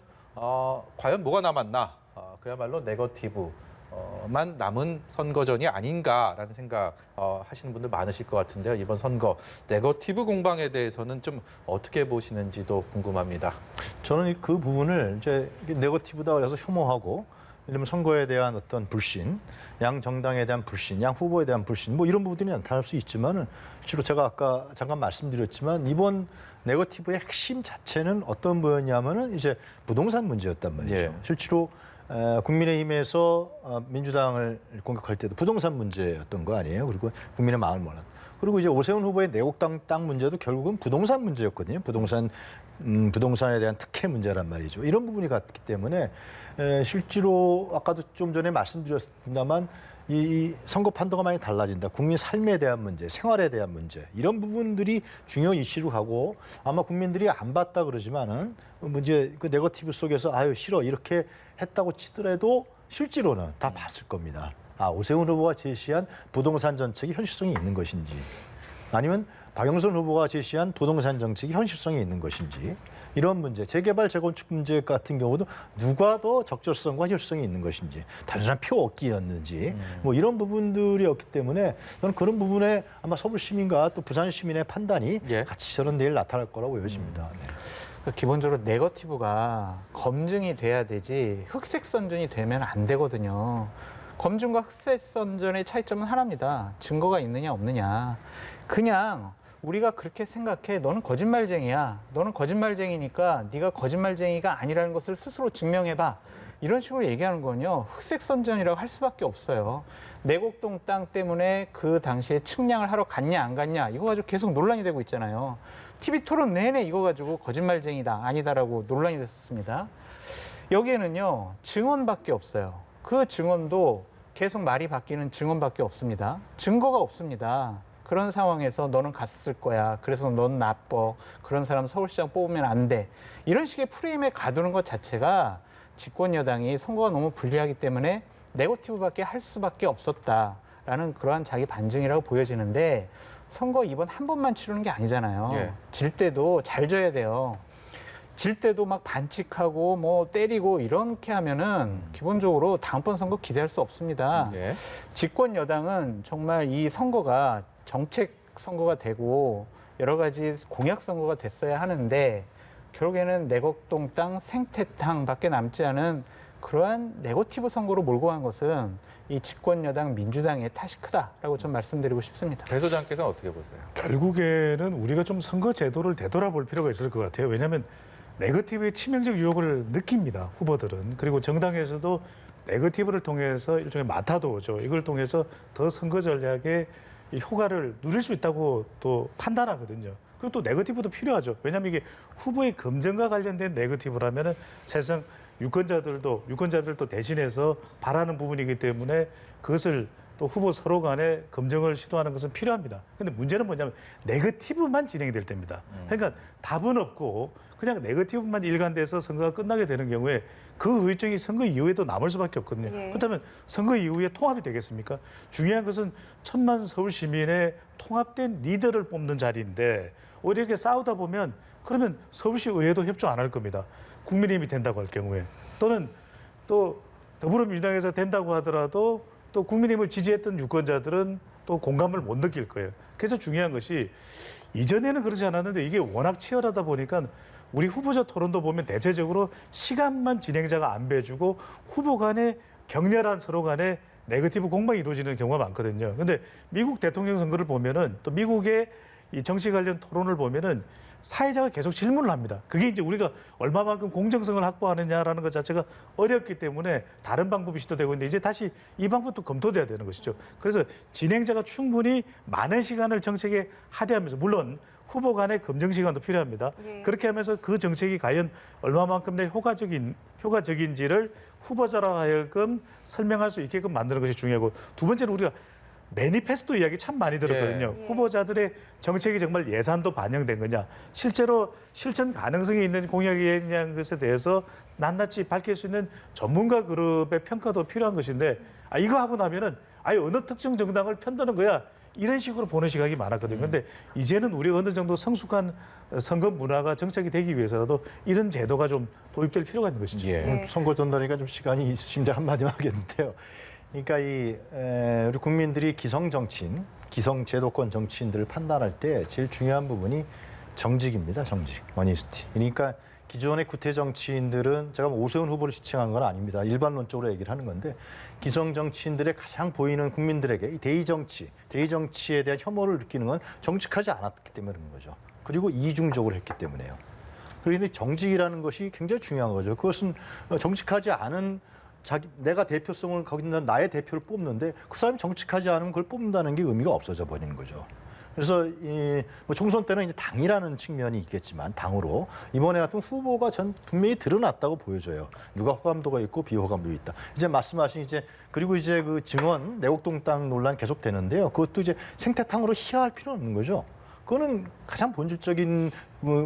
과연 뭐가 남았나? 그야말로 네거티브만 남은 선거전이 아닌가라는 생각 하시는 분들 많으실 것 같은데요. 이번 선거 네거티브 공방에 대해서는 좀 어떻게 보시는지도 궁금합니다. 저는 그 부분을 이제 네거티브다 그래서 혐오하고 예를 들면 선거에 대한 어떤 불신, 양 정당에 대한 불신, 양 후보에 대한 불신 뭐 이런 부분들이 나타날 수 있지만은 실제로 제가 아까 잠깐 말씀드렸지만 이번 네거티브의 핵심 자체는 어떤 거였냐면은 이제 부동산 문제였단 말이죠. 예. 실제로 국민의힘에서 민주당을 공격할 때도 부동산 문제였던 거 아니에요. 그리고 국민의 마음을 몰랐. 그리고 이제 오세훈 후보의 내곡당 땅 문제도 결국은 부동산 문제였거든요. 부동산에 대한 특혜 문제란 말이죠. 이런 부분이 같기 때문에 실제로 아까도 좀 전에 말씀드렸습니다만 이 선거 판도가 많이 달라진다. 국민 삶에 대한 문제, 생활에 대한 문제 이런 부분들이 중요 이슈로 가고 아마 국민들이 안 봤다 그러지만은 문제 그 네거티브 속에서 아유 싫어 이렇게 했다고 치더라도 실제로는 다 봤을 겁니다. 오세훈 후보가 제시한 부동산 정책이 현실성이 있는 것인지 아니면 박영선 후보가 제시한 부동산 정책이 현실성이 있는 것인지 이런 문제, 재개발, 재건축 문제 같은 경우도 누가 더 적절성과 현실성이 있는 것인지 단순한 표 얻기였는지 뭐 이런 부분들이었기 때문에 저는 그런 부분에 아마 서울 시민과 또 부산 시민의 판단이 예. 같이 저는 내일 나타날 거라고 보여집니다. 네. 기본적으로 네거티브가 검증이 돼야 되지 흑색 선전이 되면 안 되거든요. 검증과 흑색 선전의 차이점은 하나입니다. 증거가 있느냐 없느냐. 그냥 우리가 그렇게 생각해. 너는 거짓말쟁이야. 너는 거짓말쟁이니까 네가 거짓말쟁이가 아니라는 것을 스스로 증명해봐. 이런 식으로 얘기하는 건요. 흑색 선전이라고 할 수밖에 없어요. 내곡동 땅 때문에 그 당시에 측량을 하러 갔냐 안 갔냐 이거 가지고 계속 논란이 되고 있잖아요. TV 토론 내내 이거 가지고 거짓말쟁이다 아니다라고 논란이 됐었습니다. 여기에는요. 증언밖에 없어요. 그 증언도 계속 말이 바뀌는 증언밖에 없습니다. 증거가 없습니다. 그런 상황에서 너는 갔을 거야. 그래서 넌 나빠. 그런 사람 서울시장 뽑으면 안 돼. 이런 식의 프레임에 가두는 것 자체가 집권 여당이 선거가 너무 불리하기 때문에 네거티브밖에 할 수밖에 없었다라는 그러한 자기 반증이라고 보여지는데 선거 이번 한 번만 치르는 게 아니잖아요. 예. 질 때도 잘 져야 돼요. 질 때도 막 반칙하고 뭐 때리고 이렇게 하면은 기본적으로 다음번 선거 기대할 수 없습니다. 예. 집권 여당은 정말 이 선거가 정책 선거가 되고 여러 가지 공약 선거가 됐어야 하는데 결국에는 내곡동 땅 생태 땅밖에 남지 않은 그러한 네거티브 선거로 몰고 간 것은 이 집권 여당 민주당의 탓이 크다라고 좀 말씀드리고 싶습니다. 배 소장께서는 어떻게 보세요? 결국에는 우리가 좀 선거 제도를 되돌아볼 필요가 있을 것 같아요. 왜냐하면 네거티브의 치명적 유혹을 느낍니다. 후보들은. 그리고 정당에서도 네거티브를 통해서 일종의 마타도죠. 이걸 통해서 더 선거 전략에 이 효과를 누릴 수 있다고 또 판단하거든요. 그리고 또 네거티브도 필요하죠. 왜냐하면 이게 후보의 검증과 관련된 네거티브라면은 사실상 유권자들도 대신해서 바라는 부분이기 때문에 그것을 또 후보 서로 간에 검증을 시도하는 것은 필요합니다. 근데 문제는 뭐냐면 네거티브만 진행이 될 때입니다. 그러니까 답은 없고 그냥 네거티브만 일관돼서 선거가 끝나게 되는 경우에 그 후유증이 선거 이후에도 남을 수밖에 없거든요. 예. 그렇다면 선거 이후에 통합이 되겠습니까? 중요한 것은 1,000만 서울 시민의 통합된 리더를 뽑는 자리인데 오히려 이렇게 싸우다 보면 그러면 서울시 의회도 협조 안 할 겁니다. 국민의힘이 된다고 할 경우에 또는 또 더불어민주당에서 된다고 하더라도 또 국민의힘을 지지했던 유권자들은 또 공감을 못 느낄 거예요. 그래서 중요한 것이 이전에는 그렇지 않았는데 이게 워낙 치열하다 보니까 우리 후보자 토론도 보면 대체적으로 시간만 진행자가 안 배주고 후보 간에 격렬한 서로 간에 네거티브 공방이 이루어지는 경우가 많거든요. 근데 미국 대통령 선거를 보면은 또 미국의 이 정치 관련 토론을 보면은 사회자가 계속 질문을 합니다. 그게 이제 우리가 얼마만큼 공정성을 확보하느냐라는 것 자체가 어렵기 때문에 다른 방법이 시도되고 있는데 이제 다시 이 방법도 검토돼야 되는 것이죠. 그래서 진행자가 충분히 많은 시간을 정책에 할애하면서 물론 후보 간의 검증 시간도 필요합니다. 예. 그렇게 하면서 그 정책이 과연 얼마만큼 내 효과적인지를 후보자라 하여금 설명할 수 있게끔 만드는 것이 중요하고 두 번째는 우리가 매니페스토 이야기 참 많이 들었거든요. 예. 후보자들의 정책이 정말 예산도 반영된 거냐, 실제로 실천 가능성이 있는 공약이냐는 것에 대해서 낱낱이 밝힐 수 있는 전문가 그룹의 평가도 필요한 것인데 이거 하고 나면은 아예 어느 특정 정당을 편드는 거야. 이런 식으로 보는 시각이 많았거든요. 그런데 이제는 우리가 어느 정도 성숙한 선거 문화가 정착이 되기 위해서라도 이런 제도가 좀 도입될 필요가 있는 것이죠. 예. 선거 전달이니까 좀 시간이 있으신데 한마디만 하겠는데요. 그러니까 우리 국민들이 기성 정치인, 기성 제도권 정치인들을 판단할 때 제일 중요한 부분이 정직입니다. 정직, 어니스티. 그러니까 기존의 구태 정치인들은 제가 오세훈 후보를 지칭한 건 아닙니다. 일반론적으로 얘기를 하는 건데 기성 정치인들의 가장 보이는 국민들에게 이 대의 정치에 대한 혐오를 느끼는 건 정직하지 않았기 때문에 그런 거죠. 그리고 이중적으로 했기 때문에요. 그런데 정직이라는 것이 굉장히 중요한 거죠. 그것은 정직하지 않은 내가 대표성을 거기다 나의 대표를 뽑는데 그 사람이 정직하지 않으면 그걸 뽑는다는 게 의미가 없어져 버리는 거죠. 그래서 뭐 총선 때는 이제 당이라는 측면이 있겠지만 당으로 이번에 같은 후보가 전 분명히 드러났다고 보여져요. 누가 호감도가 있고 비호감도 있다. 이제 말씀하신 그리고 이제 그 증언 내곡동 땅 논란 계속되는데요. 그것도 이제 생태탕으로 희화할 필요는 없는 거죠. 그거는 가장 본질적인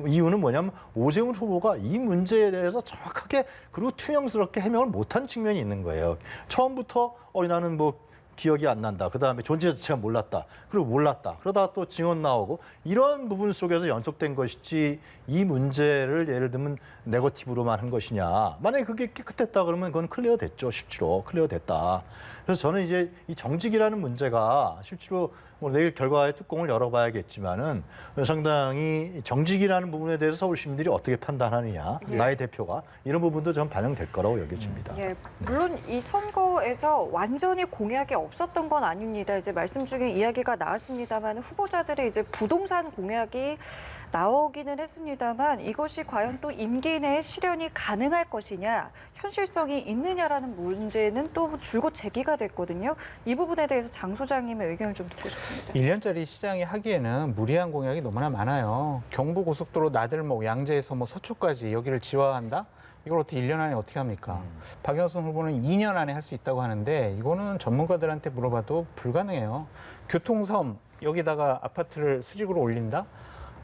이유는 뭐냐면 오세훈 후보가 이 문제에 대해서 정확하게 그리고 투명스럽게 해명을 못한 측면이 있는 거예요. 처음부터 나는 뭐 기억이 안 난다. 그다음에 존재 자체가 몰랐다. 그리고 몰랐다. 그러다가 또 증언 나오고 이런 부분 속에서 연속된 것이지 이 문제를 예를 들면 네거티브로만 한 것이냐. 만약에 그게 깨끗했다 그러면 그건 클리어 됐죠. 실제로 클리어 됐다. 그래서 저는 이제 이 정직이라는 문제가 실제로 뭐 내일 결과의 뚜껑을 열어봐야겠지만은 상당히 정직이라는 부분에 대해서 서울 시민들이 어떻게 판단하느냐. 예. 나의 대표가 이런 부분도 좀 반영될 거라고 여겨집니다. 예, 물론 이 선거에서 완전히 공약이 없었던 건 아닙니다. 이제 말씀 중에 이야기가 나왔습니다만 후보자들의 이제 부동산 공약이 나오기는 했습니다만 이것이 과연 또 임기 내에 실현이 가능할 것이냐, 현실성이 있느냐라는 문제는 또 줄곧 제기가 됐거든요. 이 부분에 대해서 장 소장님의 의견을 좀 듣고 싶습니다. 1년짜리 시장이 하기에는 무리한 공약이 너무나 많아요. 경부고속도로 나들목, 양재에서 뭐 서초까지 여기를 지화한다? 이걸 어떻게 1년 안에 어떻게 합니까? 박영선 후보는 2년 안에 할 수 있다고 하는데 이거는 전문가들한테 물어봐도 불가능해요. 교통섬, 여기다가 아파트를 수직으로 올린다?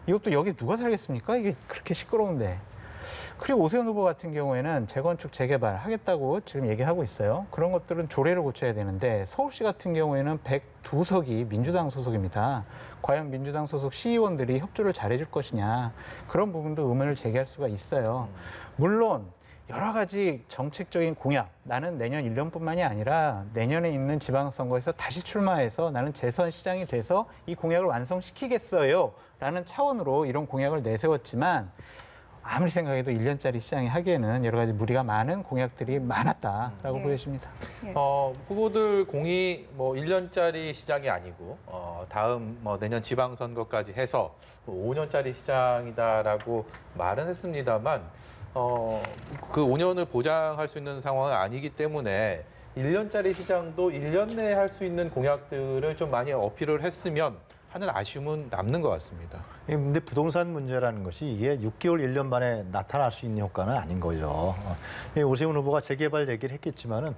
이것도 여기 누가 살겠습니까? 이게 그렇게 시끄러운데. 그리고 오세훈 후보 같은 경우에는 재건축, 재개발 하겠다고 지금 얘기하고 있어요. 그런 것들은 조례를 고쳐야 되는데 서울시 같은 경우에는 102석이 민주당 소속입니다. 과연 민주당 소속 시의원들이 협조를 잘해줄 것이냐. 그런 부분도 의문을 제기할 수가 있어요. 물론 여러 가지 정책적인 공약, 나는 내년 1년뿐만이 아니라 내년에 있는 지방선거에서 다시 출마해서 나는 재선 시장이 돼서 이 공약을 완성시키겠어요. 라는 차원으로 이런 공약을 내세웠지만 아무리 생각해도 1년짜리 시장이 하기에는 여러 가지 무리가 많은 공약들이 많았다라고 네. 보여집니다. 후보들 공이 뭐 1년짜리 시장이 아니고 다음 뭐 내년 지방선거까지 해서 5년짜리 시장이다라고 말은 했습니다만 그 5년을 보장할 수 있는 상황은 아니기 때문에 1년짜리 시장도 1년 내에 할 수 있는 공약들을 좀 많이 어필을 했으면 하는 아쉬움은 남는 것 같습니다. 근데 부동산 문제라는 것이 이게 6개월, 1년 만에 나타날 수 있는 효과는 아닌 거죠. 오세훈 후보가 재개발 얘기를 했지만은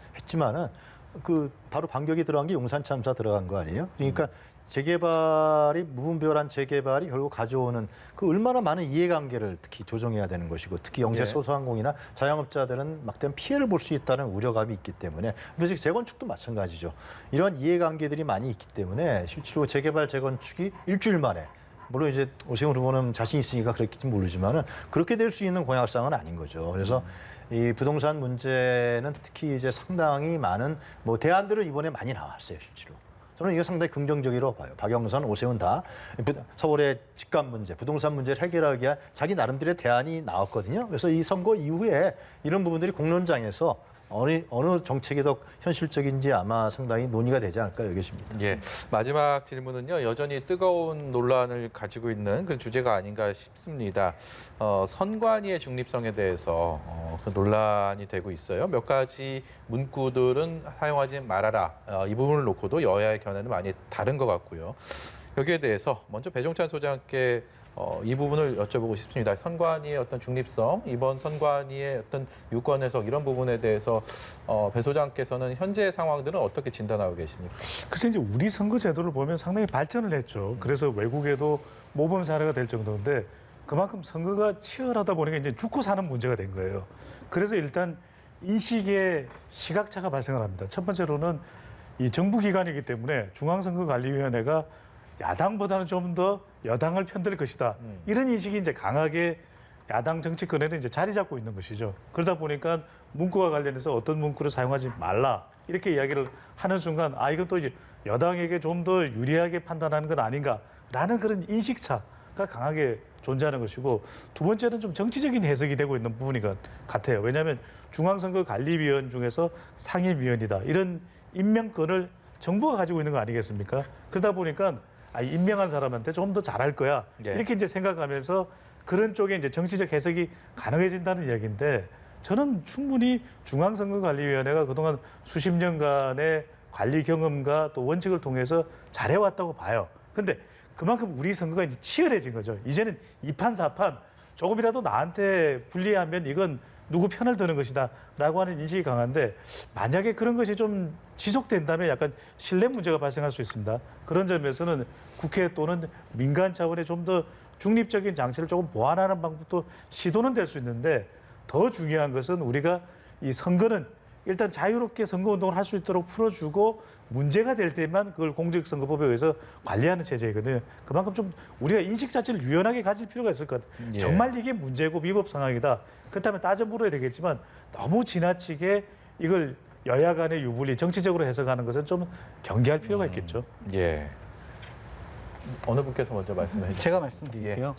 그 바로 반격이 들어간 게 용산 참사 들어간 거 아니에요? 그러니까 재개발이 무분별한 재개발이 결국 가져오는 그 얼마나 많은 이해관계를 특히 조정해야 되는 것이고 특히 영세 예. 소상공인이나 자영업자들은 막대한 피해를 볼 수 있다는 우려감이 있기 때문에 그래서 재건축도 마찬가지죠. 이런 이해관계들이 많이 있기 때문에 실제로 재개발 재건축이 일주일 만에 물론 이제 오세훈 후보는 자신 있으니까 그랬을지 모르지만은 그렇게 될 수 있는 공약상은 아닌 거죠. 그래서 이 부동산 문제는 특히 이제 상당히 많은 뭐 대안들은 이번에 많이 나왔어요, 실제로. 저는 이거 상당히 긍정적이라고 봐요. 박영선, 오세훈 다 서울의 집값 문제, 부동산 문제를 해결하기 위한 자기 나름대로의 대안이 나왔거든요. 그래서 이 선거 이후에 이런 부분들이 공론장에서 어느 정책이 더 현실적인지 아마 상당히 논의가 되지 않을까 여겨집니다. 예. 마지막 질문은요. 여전히 뜨거운 논란을 가지고 있는 그 주제가 아닌가 싶습니다. 선관위의 중립성에 대해서 그 논란이 되고 있어요. 몇 가지 문구들은 사용하지 말아라. 이 부분을 놓고도 여야의 견해는 많이 다른 것 같고요. 여기에 대해서 먼저 배종찬 소장께 이 부분을 여쭤보고 싶습니다. 선관위의 어떤 중립성, 이번 선관위의 어떤 유권 해석 이런 부분에 대해서 배 소장께서는 현재 상황들은 어떻게 진단하고 계십니까? 그래서 이제 우리 선거 제도를 보면 상당히 발전을 했죠. 그래서 외국에도 모범 사례가 될 정도인데 그만큼 선거가 치열하다 보니까 이제 죽고 사는 문제가 된 거예요. 그래서 일단 인식의 시각차가 발생을 합니다. 첫 번째로는 이 정부기관이기 때문에 중앙선거관리위원회가 야당보다는 좀 더 여당을 편들 것이다. 이런 인식이 이제 강하게 야당 정치권에는 이제 자리 잡고 있는 것이죠. 그러다 보니까 문구와 관련해서 어떤 문구를 사용하지 말라. 이렇게 이야기를 하는 순간 이건 또 이제 여당에게 좀 더 유리하게 판단하는 건 아닌가라는 그런 인식차가 강하게 존재하는 것이고 두 번째는 좀 정치적인 해석이 되고 있는 부분인 것 같아요. 왜냐하면 중앙선거관리위원 중에서 상임위원이다. 이런 임명권을 정부가 가지고 있는 거 아니겠습니까? 그러다 보니까 임명한 사람한테 좀 더 잘할 거야. 예. 이렇게 이제 생각하면서 그런 쪽에 이제 정치적 해석이 가능해진다는 이야기인데 저는 충분히 중앙선거관리위원회가 그동안 수십 년간의 관리 경험과 또 원칙을 통해서 잘해왔다고 봐요. 근데 그만큼 우리 선거가 이제 치열해진 거죠. 이제는 이판사판 조금이라도 나한테 불리하면 이건 누구 편을 드는 것이다 라고 하는 인식이 강한데 만약에 그런 것이 좀 지속된다면 약간 신뢰 문제가 발생할 수 있습니다. 그런 점에서는 국회 또는 민간 차원의 좀 더 중립적인 장치를 조금 보완하는 방법도 시도는 될 수 있는데 더 중요한 것은 우리가 이 선거는 일단 자유롭게 선거운동을 할 수 있도록 풀어주고 문제가 될 때만 그걸 공직선거법에 의해서 관리하는 체제이거든요. 그만큼 좀 우리가 인식 자체를 유연하게 가질 필요가 있을 것 같아요. 예. 정말 이게 문제고 위법 상황이다. 그렇다면 따져 물어야 되겠지만 너무 지나치게 이걸 여야 간의 유불리 정치적으로 해석하는 것은 좀 경계할 필요가 있겠죠. 예. 어느 분께서 먼저 말씀해 주시죠. 제가 말씀드릴게요.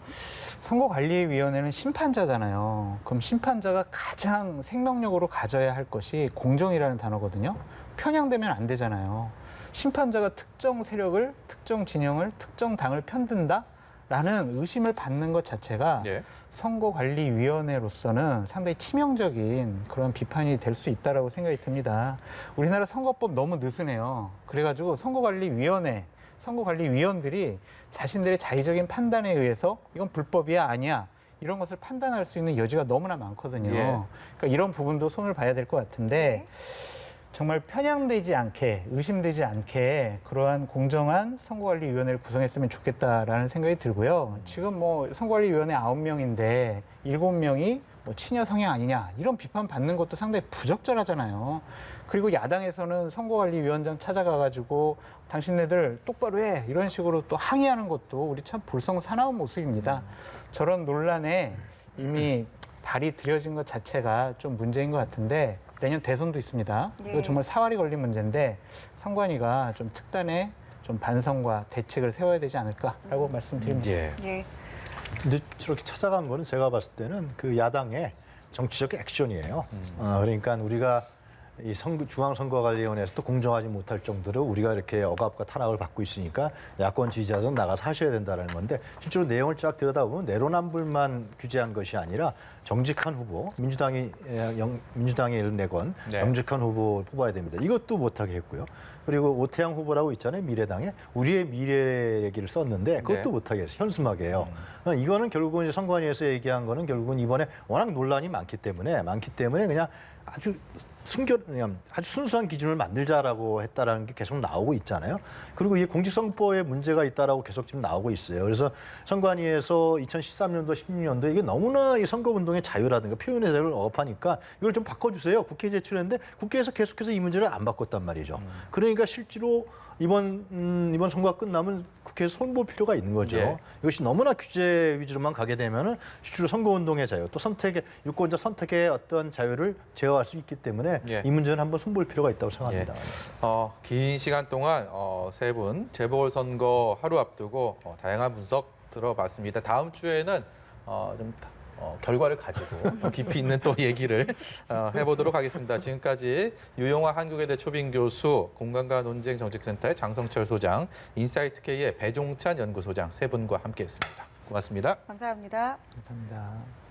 선거관리위원회는 심판자잖아요. 그럼 심판자가 가장 생명력으로 가져야 할 것이 공정이라는 단어거든요. 편향되면 안 되잖아요. 심판자가 특정 세력을, 특정 진영을, 특정 당을 편든다라는 의심을 받는 것 자체가 예. 선거관리위원회로서는 상당히 치명적인 그런 비판이 될 수 있다라고 생각이 듭니다. 우리나라 선거법 너무 느슨해요. 그래가지고 선거관리위원들이 자신들의 자의적인 판단에 의해서 이건 불법이야 아니야 이런 것을 판단할 수 있는 여지가 너무나 많거든요. 예. 그러니까 이런 부분도 손을 봐야 될 것 같은데 정말 편향되지 않게 의심되지 않게 그러한 공정한 선거관리위원회를 구성했으면 좋겠다라는 생각이 들고요. 지금 뭐 선거관리위원회 9명인데 7명이 뭐 친여 성향 아니냐 이런 비판 받는 것도 상당히 부적절하잖아요. 그리고 야당에서는 선거관리위원장 찾아가가지고 당신네들 똑바로 해 이런 식으로 또 항의하는 것도 우리 참 볼썽사나운 모습입니다. 저런 논란에 이미 발이 들여진 것 자체가 좀 문제인 것 같은데 내년 대선도 있습니다. 이거 정말 사활이 걸린 문제인데 선관위가 좀 특단의 좀 반성과 대책을 세워야 되지 않을까라고 말씀드립니다. 예. 예. 근데 저렇게 찾아간 거는 제가 봤을 때는 그 야당의 정치적 액션이에요. 그러니까 우리가 이 중앙선거관리위원회에서도 공정하지 못할 정도로 우리가 이렇게 억압과 탄압을 받고 있으니까 야권 지지자들은 나가서 하셔야 된다는 건데 실제로 내용을 쫙 들여다보면 내로남불만 규제한 것이 아니라 정직한 후보, 민주당에 내건 네. 정직한 후보 뽑아야 됩니다. 이것도 못하게 했고요. 그리고 오태양 후보라고 있잖아요. 미래당에 우리의 미래 얘기를 썼는데 그것도 네. 못하게 했어요. 현수막이에요. 이거는 결국은 이제 선관위에서 얘기한 거는 결국은 이번에 워낙 논란이 많기 때문에 그냥 아주 그냥 아주 순수한 기준을 만들자라고 했다라는 게 계속 나오고 있잖아요. 그리고 이게 공직선거법에 문제가 있다라고 계속 지금 나오고 있어요. 그래서 선관위에서 2013년도, 16년도 이게 너무나 이 선거운동의 자유라든가 표현의 자유를 억압하니까 이걸 좀 바꿔주세요. 국회에 제출했는데 국회에서 계속해서 이 문제를 안 바꿨단 말이죠. 그러니까 실제로 이번 선거가 끝나면 국회에서 손볼 필요가 있는 거죠. 예. 이것이 너무나 규제 위주로만 가게 되면은 실제로 선거운동의 자유, 또 선택의 유권자 선택의 어떤 자유를 제어할 수 있기 때문에 예. 이 문제는 한번 손볼 필요가 있다고 생각합니다. 긴 시간 동안 세 분 재보궐선거 하루 앞두고 다양한 분석 들어봤습니다. 다음 주에는 좀 결과를 가지고 더 깊이 있는 또 얘기를 해보도록 하겠습니다. 지금까지 유용화 한국외대 초빙 교수, 공간과 논쟁 정책센터의 장성철 소장, 인사이트K의 배종찬 연구소장 세 분과 함께했습니다. 고맙습니다. 감사합니다. 감사합니다.